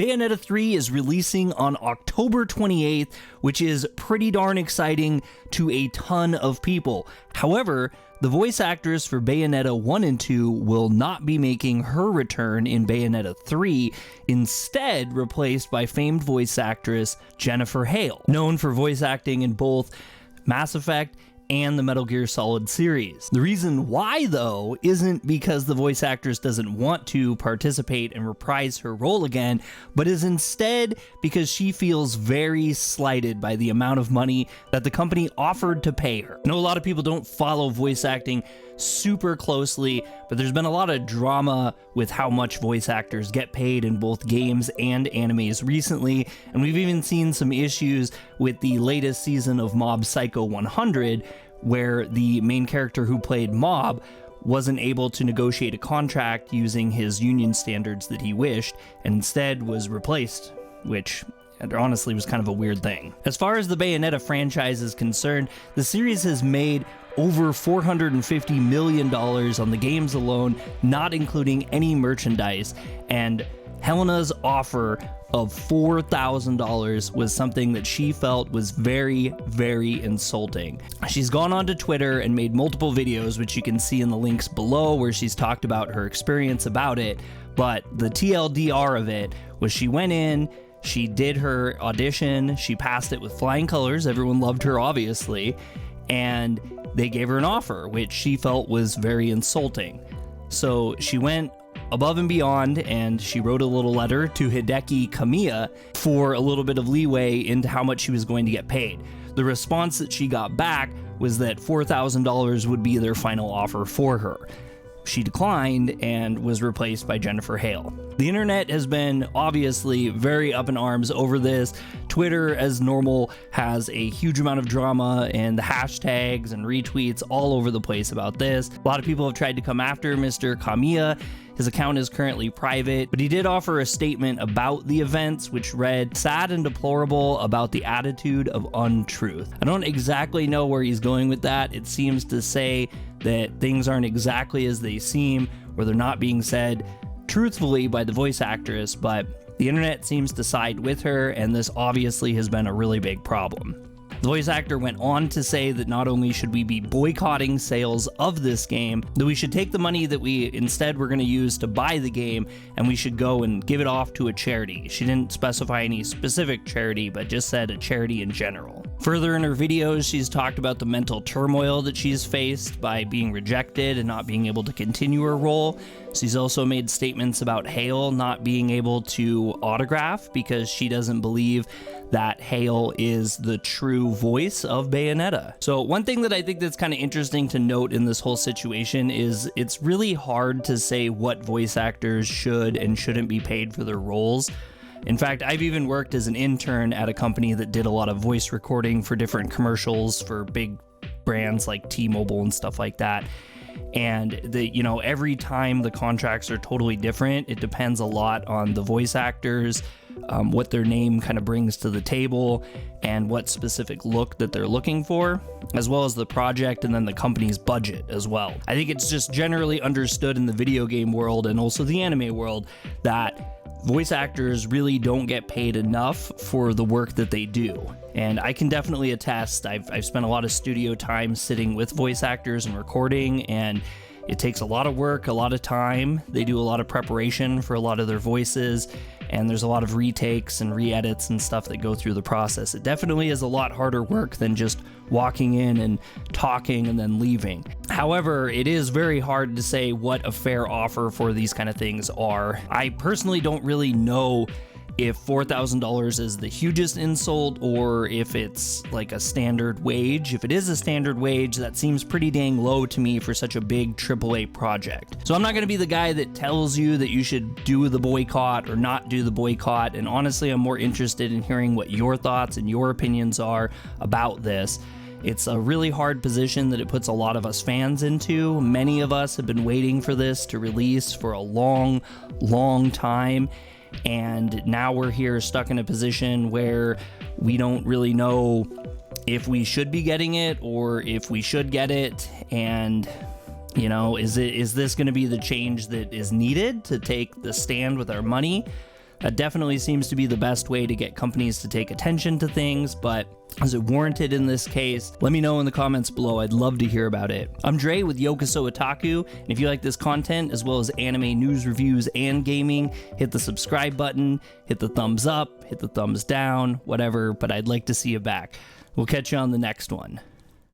Bayonetta 3 is releasing on October 28th, which is pretty darn exciting to a ton of people. However, the voice actress for Bayonetta 1 and 2 will not be making her return in Bayonetta 3, instead replaced by famed voice actress Jennifer Hale, known for voice acting in both Mass Effect and the Metal Gear Solid series. The reason why, though, isn't because the voice actress doesn't want to participate and reprise her role again, but is instead because she feels very slighted by the amount of money that the company offered to pay her. I know a lot of people don't follow voice acting super closely, but there's been a lot of drama with how much voice actors get paid in both games and animes recently, and we've even seen some issues with the latest season of Mob Psycho 100, where the main character who played Mob wasn't able to negotiate a contract using his union standards that he wished, and instead was replaced, which honestly was kind of a weird thing. As far as the Bayonetta franchise is concerned, the series has made over $450 million on the games alone, not including any merchandise, and Helena's offer of $4,000 was something that she felt was very, very insulting. She's gone onto Twitter and made multiple videos, which you can see in the links below, where she's talked about her experience about it, but the TLDR of it was she went in, she did her audition, she passed it with flying colors, everyone loved her obviously, and they gave her an offer, which she felt was very insulting. So she went above and beyond, and she wrote a little letter to Hideki Kamiya for a little bit of leeway into how much she was going to get paid. The response that she got back was that $4,000 would be their final offer for her. She declined and was replaced by Jennifer Hale. The internet has been obviously very up in arms over this. Twitter, as normal, has a huge amount of drama and the hashtags and retweets all over the place about this. A lot of people have tried to come after Mr. Kamiya. His account is currently private, but he did offer a statement about the events, which read, "Sad and deplorable about the attitude of untruth." I don't exactly know where he's going with that. It seems to say that things aren't exactly as they seem, or they're not being said truthfully by the voice actress, but the internet seems to side with her, and this obviously has been a really big problem. The voice actor went on to say that not only should we be boycotting sales of this game, that we should take the money that we instead were going to use to buy the game and we should go and give it off to a charity. She didn't specify any specific charity, but just said a charity in general. Further in her videos, she's talked about the mental turmoil that she's faced by being rejected and not being able to continue her role. She's also made statements about Hale not being able to autograph because she doesn't believe that Hale is the true voice of Bayonetta. So one thing that I think that's kind of interesting to note in this whole situation is it's really hard to say what voice actors should and shouldn't be paid for their roles. In fact, I've even worked as an intern at a company that did a lot of voice recording for different commercials for big brands like T-Mobile and stuff like that. And every time the contracts are totally different. It depends a lot on the voice actors, what their name kind of brings to the table, and what specific look that they're looking for, as well as the project and then the company's budget as well. I think it's just generally understood in the video game world and also the anime world that voice actors really don't get paid enough for the work that they do. And I can definitely attest, I've spent a lot of studio time sitting with voice actors and recording, and it takes a lot of work, a lot of time. They do a lot of preparation for a lot of their voices, and there's a lot of retakes and re-edits and stuff that go through the process. It definitely is a lot harder work than just walking in and talking and then leaving. However, it is very hard to say what a fair offer for these kind of things are. I personally don't really know if $4,000 is the hugest insult or if it's like a standard wage. If it is a standard wage, that seems pretty dang low to me for such a big AAA project. So I'm not going to be the guy that tells you that you should do the boycott or not do the boycott, and honestly I'm more interested in hearing what your thoughts and your opinions are about this. It's a really hard position that it puts a lot of us fans into. Many of us have been waiting for this to release for a long, long time. And now we're here stuck in a position where we don't really know if we should be getting it or if we should get it. And, is this going to be the change that is needed to take the stand with our money? That definitely seems to be the best way to get companies to take attention to things, but is it warranted in this case? Let me know in the comments below. I'd love to hear about it. I'm Dre with Yokoso Otaku, and if you like this content as well as anime news reviews and gaming, hit the subscribe button, hit the thumbs up, hit the thumbs down, whatever, but I'd like to see you back. We'll catch you on the next one.